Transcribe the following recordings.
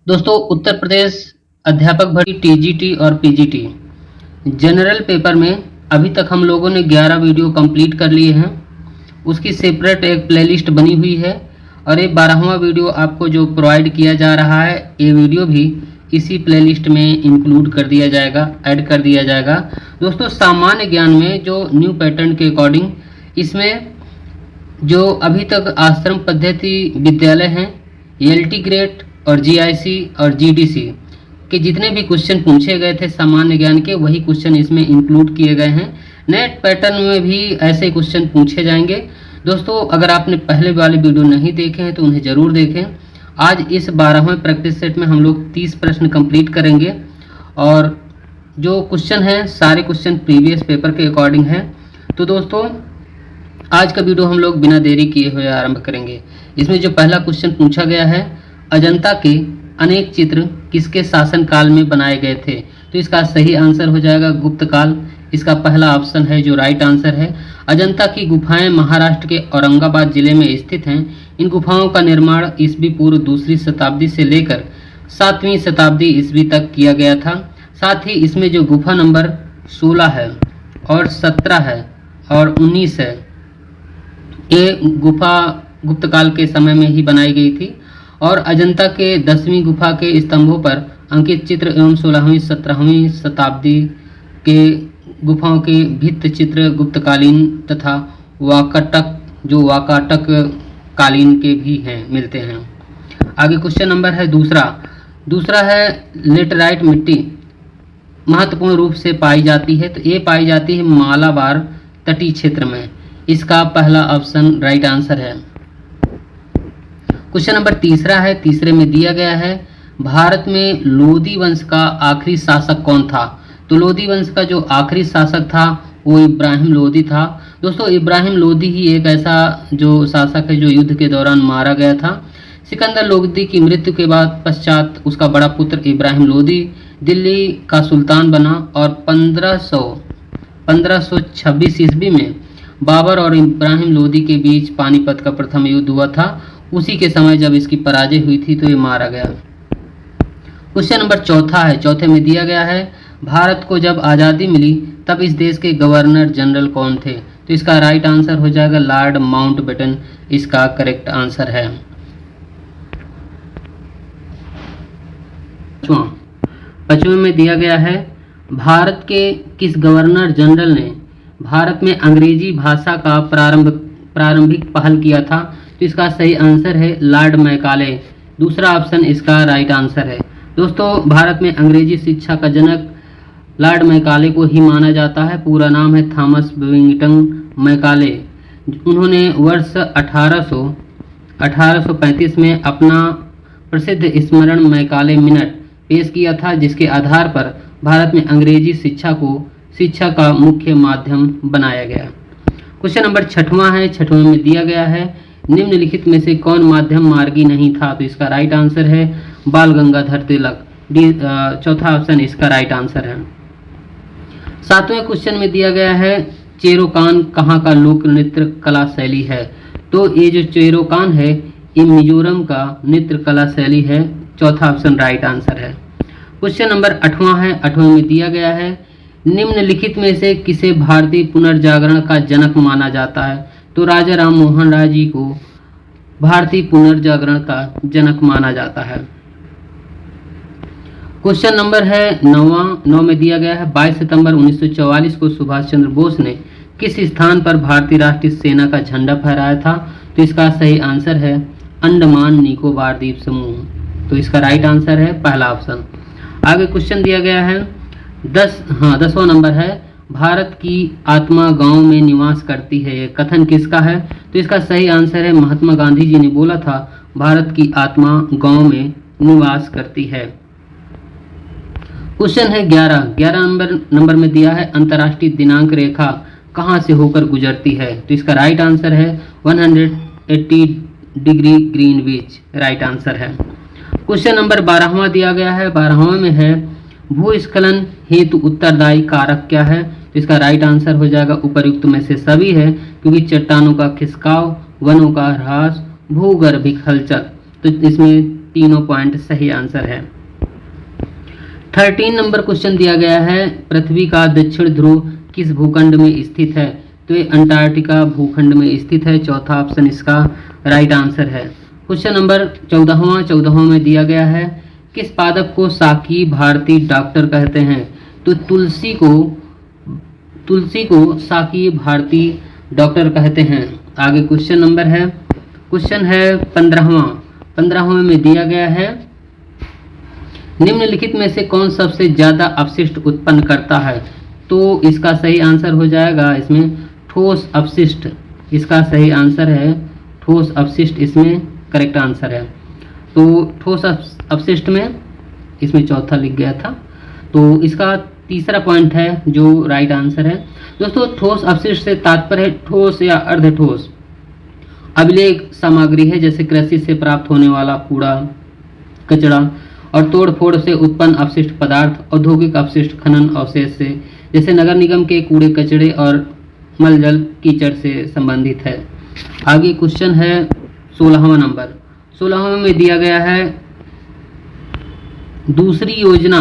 दोस्तों, उत्तर प्रदेश अध्यापक भर्ती टीजीटी और पीजीटी जनरल पेपर में अभी तक हम लोगों ने 11 वीडियो कंप्लीट कर लिए हैं। उसकी सेपरेट एक प्लेलिस्ट बनी हुई है और ये 12वां वीडियो आपको जो प्रोवाइड किया जा रहा है, ये वीडियो भी इसी प्लेलिस्ट में इंक्लूड कर दिया जाएगा, ऐड कर दिया जाएगा। दोस्तों, सामान्य ज्ञान में जो न्यू पैटर्न के अकॉर्डिंग इसमें जो अभी तक आश्रम पद्धति विद्यालय हैं, एलटी ग्रेड और जीआईसी और जीडीसी के जितने भी क्वेश्चन पूछे गए थे सामान्य ज्ञान के, वही क्वेश्चन इसमें इंक्लूड किए गए हैं। नेट पैटर्न में भी ऐसे क्वेश्चन पूछे जाएंगे। दोस्तों, अगर आपने पहले वाले वीडियो नहीं देखे हैं तो उन्हें ज़रूर देखें। आज इस 12वें प्रैक्टिस सेट में हम लोग 30 प्रश्न कंप्लीट करेंगे और जो क्वेश्चन हैं सारे क्वेश्चन प्रीवियस पेपर के अकॉर्डिंग हैं। तो दोस्तों, आज का वीडियो हम लोग बिना देरी किए हुए आरंभ करेंगे। इसमें जो पहला क्वेश्चन पूछा गया है, अजंता के अनेक चित्र किसके शासनकाल में बनाए गए थे? तो इसका सही आंसर हो जाएगा गुप्त काल। इसका पहला ऑप्शन है जो राइट आंसर है। अजंता की गुफाएं महाराष्ट्र के औरंगाबाद जिले में स्थित हैं। इन गुफाओं का निर्माण ईस्वी पूर्व 2री शताब्दी से लेकर 7वीं शताब्दी ईस्वी तक किया गया था। साथ ही इसमें जो गुफा नंबर 16 है और 17 है और 19 है, ये गुफा गुप्त काल के समय में ही बनाई गई थी। और अजंता के 10वीं गुफा के स्तंभों पर अंकित चित्र एवं 16वीं 17वीं शताब्दी के गुफाओं के भित्ति चित्र गुप्तकालीन तथा वाकाटक कालीन के भी हैं, मिलते हैं। आगे क्वेश्चन नंबर है दूसरा है लेटराइट मिट्टी महत्वपूर्ण रूप से पाई जाती है। तो ये पाई जाती है मालाबार तटीय क्षेत्र में। इसका पहला ऑप्शन राइट आंसर है। क्वेश्चन नंबर तीसरे में दिया गया है, भारत में लोदी वंश का आखिरी शासक कौन था? तो लोदी वंश का जो आखिरी शासक था वो इब्राहिम लोदी था। दोस्तों, इब्राहिम लोदी ही एक ऐसा जो शासक है जो युद्ध के दौरान मारा गया था। सिकंदर लोदी की मृत्यु के बाद पश्चात उसका बड़ा पुत्र इब्राहिम लोदी दिल्ली का सुल्तान बना और 1526 ईस्वी में बाबर और इब्राहिम लोदी के बीच पानीपत का प्रथम युद्ध हुआ था। उसी के समय जब इसकी पराजय हुई थी तो ये मारा गया। क्वेश्चन नंबर चौथे में दिया गया है, भारत को जब आज़ादी मिली तब इस देश के गवर्नर जनरल कौन थे? तो इसका राइट आंसर हो जाएगा लॉर्ड माउंटबेटन। इसका करेक्ट आंसर है। पांचवें में दिया गया है, भारत के किस गवर्नर जनरल ने भारत में अंग्रेजी भाषा का प्रारंभिक पहल किया था? तो इसका सही आंसर है लॉर्ड मैकाले। दूसरा ऑप्शन इसका राइट आंसर है। दोस्तों, भारत में अंग्रेजी शिक्षा का जनक लॉर्ड मैकाले को ही माना जाता है। पूरा नाम है थॉमस बेबिंगटन मैकाले। उन्होंने वर्ष 1835 में अपना प्रसिद्ध स्मरण मैकाले मिनट पेश किया था, जिसके आधार पर भारत में अंग्रेजी शिक्षा का मुख्य माध्यम बनाया गया। क्वेश्चन नंबर 6वां है। 6वें में दिया गया है, निम्नलिखित में से कौन माध्यम मार्गी नहीं था? तो इसका राइट आंसर है बाल गंगाधर तिलक। चौथा ऑप्शन इसका राइट आंसर है। 7वें क्वेश्चन में दिया गया है, चेरोकान कहाँ का लोक नृत्य कला शैली है? तो ये जो चेरोकान है ये मिजोरम का नृत्य कला शैली है। चौथा ऑप्शन राइट आंसर है। क्वेश्चन नंबर 8वां है। 8वें में दिया गया है, निम्नलिखित में से किसे भारतीय पुनर्जागरण का जनक माना जाता है? तो राजा राम मोहन राय जी को भारतीय पुनर्जागरण का जनक माना जाता है। क्वेश्चन नंबर है 9 में दिया गया है, 22 सितंबर 1944 को सुभाष चंद्र बोस ने किस स्थान पर भारतीय राष्ट्रीय सेना का झंडा फहराया था? तो इसका सही आंसर है अंडमान निकोबार द्वीप समूह। तो इसका राइट आंसर है पहला ऑप्शन। आगे क्वेश्चन दिया गया है 10वां नंबर है, भारत की आत्मा गांव में निवास करती है, ये कथन किसका है? तो इसका सही आंसर है महात्मा गांधी जी ने बोला था भारत की आत्मा गांव में निवास करती है। क्वेश्चन है 11 नंबर में दिया है, अंतर्राष्ट्रीय दिनांक रेखा कहां से होकर गुजरती है? तो इसका राइट आंसर है 180 डिग्री ग्रीनविच, राइट आंसर है। क्वेश्चन नंबर 12वां दिया गया है। 12वां में है, भूस्खलन हेतु उत्तरदायी कारक क्या है? तो इसका राइट आंसर हो जाएगा उपर्युक्त में से सभी है, क्योंकि चट्टानों का खिसकाव, वनों का ह्रास, भूगर्भिक हलचल। तो इसमें तीनों पॉइंट सही आंसर है। 13 नंबर क्वेश्चन दिया गया है, पृथ्वी का दक्षिण ध्रुव किस भूखंड में स्थित है? तो ये अंटार्कटिका भूखंड में स्थित है। चौथा ऑप्शन इसका राइट आंसर है। क्वेश्चन नंबर 14वां में दिया गया है, किस पादप को शाकी भारतीय डॉक्टर कहते हैं? तो तुलसी को शाकी भारतीय डॉक्टर कहते हैं। आगे क्वेश्चन नंबर है, क्वेश्चन है 15वां में दिया गया है, निम्नलिखित में से कौन सबसे ज्यादा अपशिष्ट उत्पन्न करता है? तो इसका सही आंसर हो जाएगा इसमें ठोस अपशिष्ट। इसका सही आंसर है ठोस अपशिष्ट, इसमें करेक्ट आंसर है। तो ठोस अपशिष्ट में इसमें चौथा लिख गया था, तो इसका तीसरा पॉइंट है जो राइट आंसर है। दोस्तों, ठोस अपशिष्ट से तात्पर्य है ठोस या अर्धठोस अभिलेख सामग्री है, जैसे कृषि से प्राप्त होने वाला कूड़ा कचरा और तोड़ फोड़ से उत्पन्न अपशिष्ट पदार्थ, औद्योगिक अपशिष्ट खनन अवशेष से, जैसे नगर निगम के कूड़े कचरे और मल जल कीचड़ से संबंधित है। आगे क्वेश्चन है 16वां नंबर। 16वां में दिया गया है, दूसरी योजना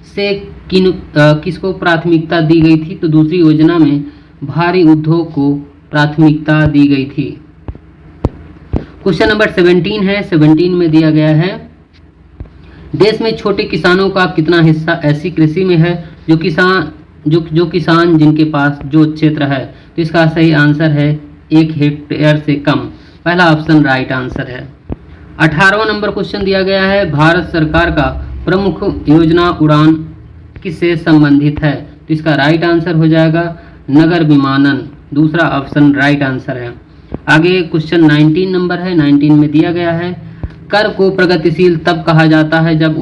से किसको प्राथमिकता दी गई थी? तो दूसरी योजना में भारी उद्योग को प्राथमिकता दी गई थी। क्वेश्चन नंबर 17 है। 17 में दिया गया है, देश में छोटे किसानों का कितना हिस्सा ऐसी कृषि में है जो किसान जिनके पास जो क्षेत्र है? तो इसका सही आंसर है 1 हेक्टेयर से कम। पहला ऑप्शन राइट आंसर है। 18वां नंबर क्वेश्चन दिया गया है, भारत सरकार का प्रमुख योजना उड़ान किससे संबंधित है? तो इसका राइट आंसर हो जाएगा नगर विमानन। दूसरा ऑप्शन राइट आंसर है। आगे क्वेश्चन 19 नंबर है। 19 में दिया गया है, कर को प्रगतिशील तब कहा जाता है जब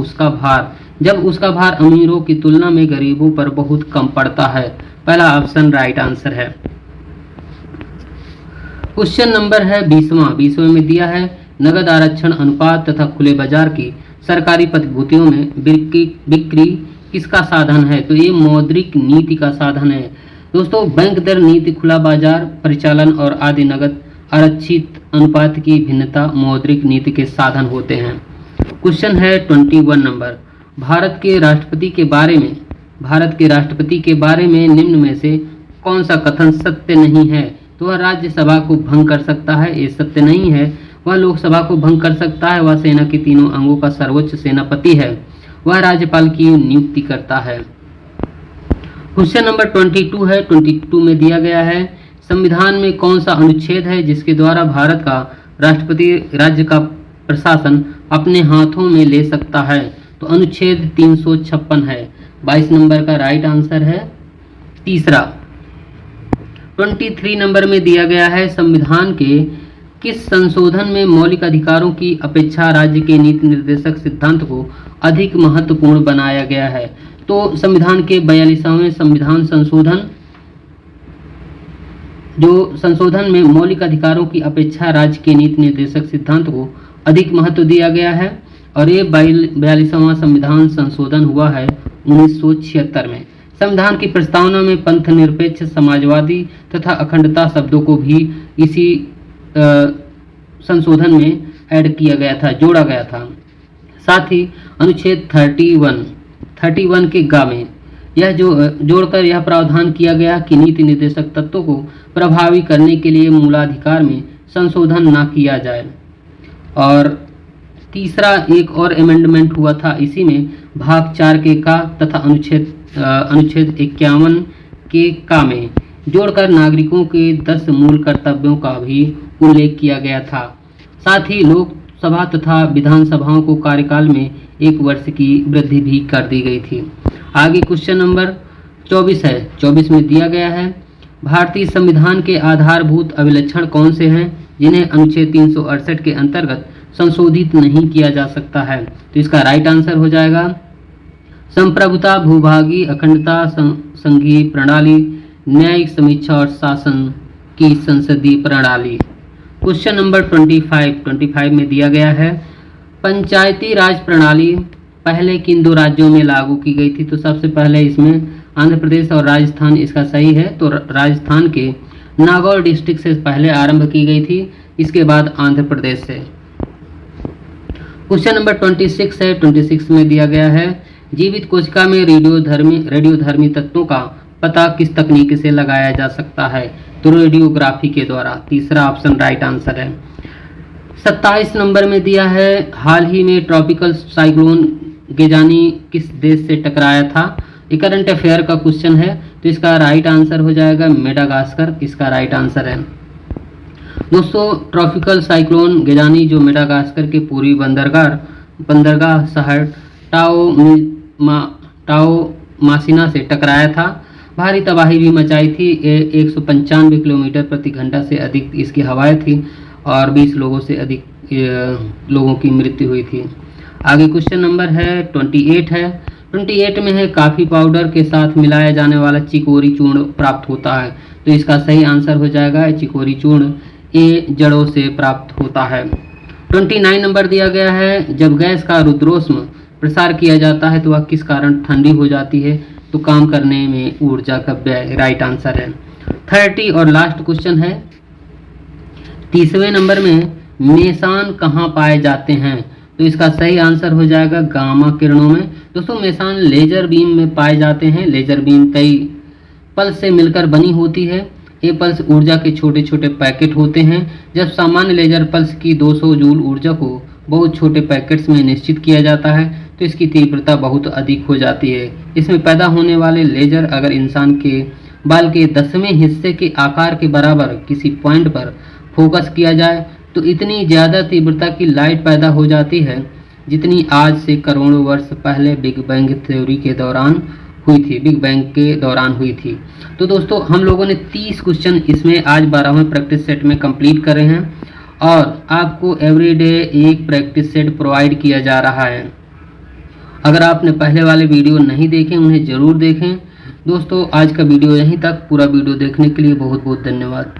उसका भार अमीरों की तुलना में गरीबों पर बहुत कम पड़ता है। पहला ऑप्शन राइट आंसर है। क्वेश्चन नंबर है 20वां में दिया है, नगद आरक्षण अनुपात तथा खुले बाजार की सरकारी प्रतिभूतियों में बिक्री किसका साधन है? तो ये मौद्रिक नीति का साधन है। दोस्तों, बैंक दर नीति, खुला बाजार परिचालन और आदि नगद आरक्षित अनुपात की भिन्नता मौद्रिक नीति के साधन होते हैं। क्वेश्चन है 21 नंबर, भारत के राष्ट्रपति के बारे में निम्न में से कौन सा कथन सत्य नहीं है? तो वह राज्यसभा को भंग कर सकता है, ये सत्य नहीं है। वह लोकसभा को भंग कर सकता है, वह सेना के तीनों अंगों का सर्वोच्च सेनापति है, वह राज्यपाल की नियुक्ति करता है। क्वेश्चन नंबर 22 है। 22 में दिया गया है, संविधान में कौन सा अनुच्छेद है जिसके द्वारा भारत का राष्ट्रपति राज्य का प्रशासन अपने हाथों में ले सकता है? तो अनुच्छेद 356 है। 22 नंबर का राइट आंसर है तीसरा। 23 नंबर में दिया गया है, संविधान के किस संशोधन में मौलिक अधिकारों की अपेक्षा राज्य के नीति निर्देशक सिद्धांत को अधिक महत्वपूर्ण बनाया गया है? तो संविधान के 42वें संविधान संशोधन में मौलिक अधिकारों की अपेक्षा राज्य के नीति निर्देशक सिद्धांत को अधिक महत्व दिया गया है, और ये 42वां संविधान संशोधन हुआ है 1976 में। संविधान की प्रस्तावना में पंथ निरपेक्ष, समाजवादी तथा अखंडता शब्दों को भी इसी संशोधन में ऐड किया गया था, जोड़ा गया था। साथ ही अनुच्छेद 31 के ग में यह जोड़कर यह प्रावधान किया गया कि नीति निर्देशक तत्वों को प्रभावी करने के लिए मूलाधिकार में संशोधन न किया जाए। और तीसरा एक और अमेंडमेंट हुआ था, इसी में भाग 4 के का तथा अनुच्छेद 51 के का में जोड़कर नागरिकों के 10 मूल कर्तव्यों का भी उल्लेख किया गया था। साथ ही लोकसभा तथा विधानसभाओं को कार्यकाल में 1 वर्ष की वृद्धि भी कर दी गई थी। आगे क्वेश्चन नंबर 24 है। 24 में दिया गया है, भारतीय संविधान के आधारभूत अभिलक्षण कौन से हैं जिन्हें अनुच्छेद 368 के अंतर्गत संशोधित नहीं किया जा सकता है? तो इसका राइट आंसर हो जाएगा संप्रभुता, भूभागी, अखंडता, संघीय प्रणाली, न्यायिक समीक्षा और शासन की संसदीय प्रणाली। क्वेश्चन नंबर 25 में दिया गया है, पंचायती राज प्रणाली पहले किन 2 राज्यों में लागू की गई थी? तो सबसे पहले इसमें आंध्र प्रदेश और राजस्थान इसका सही है। तो राजस्थान के नागौर डिस्ट्रिक्ट से पहले आरंभ की गई थी, इसके बाद आंध्र प्रदेश से। क्वेश्चन नंबर 26 है। 26 में दिया गया है जीवित कोशिका में रेडियोधर्मी तत्वों का पता किस तकनीक से लगाया जा सकता है? तो रेडियोग्राफी के द्वारा। तीसरा ऑप्शन राइट आंसर है। 27 नंबर में दिया है हाल ही में ट्रॉपिकल साइक्लोन गेजानी किस देश से टकराया था? ये करंट अफेयर का क्वेश्चन है, तो इसका राइट आंसर हो जाएगा मेडागास्कर। इसका राइट आंसर है। दोस्तों, ट्रॉपिकल साइक्लोन गेजानी जो मेडागास्कर के पूर्वी बंदरगाह शहर टाओ मासिना से टकराया था। भारी तबाही भी मचाई थी। 195 किलोमीटर प्रति घंटा से अधिक इसकी हवाएं थी और 20 लोगों से अधिक लोगों की मृत्यु हुई थी। आगे क्वेश्चन नंबर है 28 है। 28 में है काफ़ी पाउडर के साथ मिलाया जाने वाला चिकोरी चूर्ण प्राप्त होता है? तो इसका सही आंसर हो जाएगा चिकोरी चूर्ण। ये जड़ों से प्राप्त होता है। 29 नंबर दिया गया है जब गैस का रुद्रोष्म प्रसार किया जाता है तो वह किस कारण ठंडी हो जाती है? तो काम करने में ऊर्जा का व्यय। राइट आंसर है। 30 और लास्ट क्वेश्चन है 30वें नंबर में मेसान कहाँ पाए जाते हैं? तो इसका सही आंसर हो जाएगा गामा किरणों में। दोस्तों, मेसान लेजर बीम में पाए जाते हैं। लेजर बीम कई पल्स से मिलकर बनी होती है। ये पल्स ऊर्जा के छोटे छोटे पैकेट होते हैं। जब सामान्य लेजर पल्स की 200 जूल ऊर्जा को बहुत छोटे पैकेट्स में निश्चित किया जाता है तो इसकी तीव्रता बहुत अधिक हो जाती है। इसमें पैदा होने वाले लेजर अगर इंसान के बाल के 10वें हिस्से के आकार के बराबर किसी पॉइंट पर फोकस किया जाए तो इतनी ज़्यादा तीव्रता की लाइट पैदा हो जाती है जितनी आज से करोड़ों वर्ष पहले बिग बैंग के दौरान हुई थी। तो दोस्तों, हम लोगों ने 30 क्वेश्चन इसमें आज 12वें प्रैक्टिस सेट में कंप्लीट करे हैं और आपको एवरीडे एक प्रैक्टिस सेट प्रोवाइड किया जा रहा है। अगर आपने पहले वाले वीडियो नहीं देखे उन्हें ज़रूर देखें। दोस्तों, आज का वीडियो यहीं तक। पूरा वीडियो देखने के लिए बहुत बहुत धन्यवाद।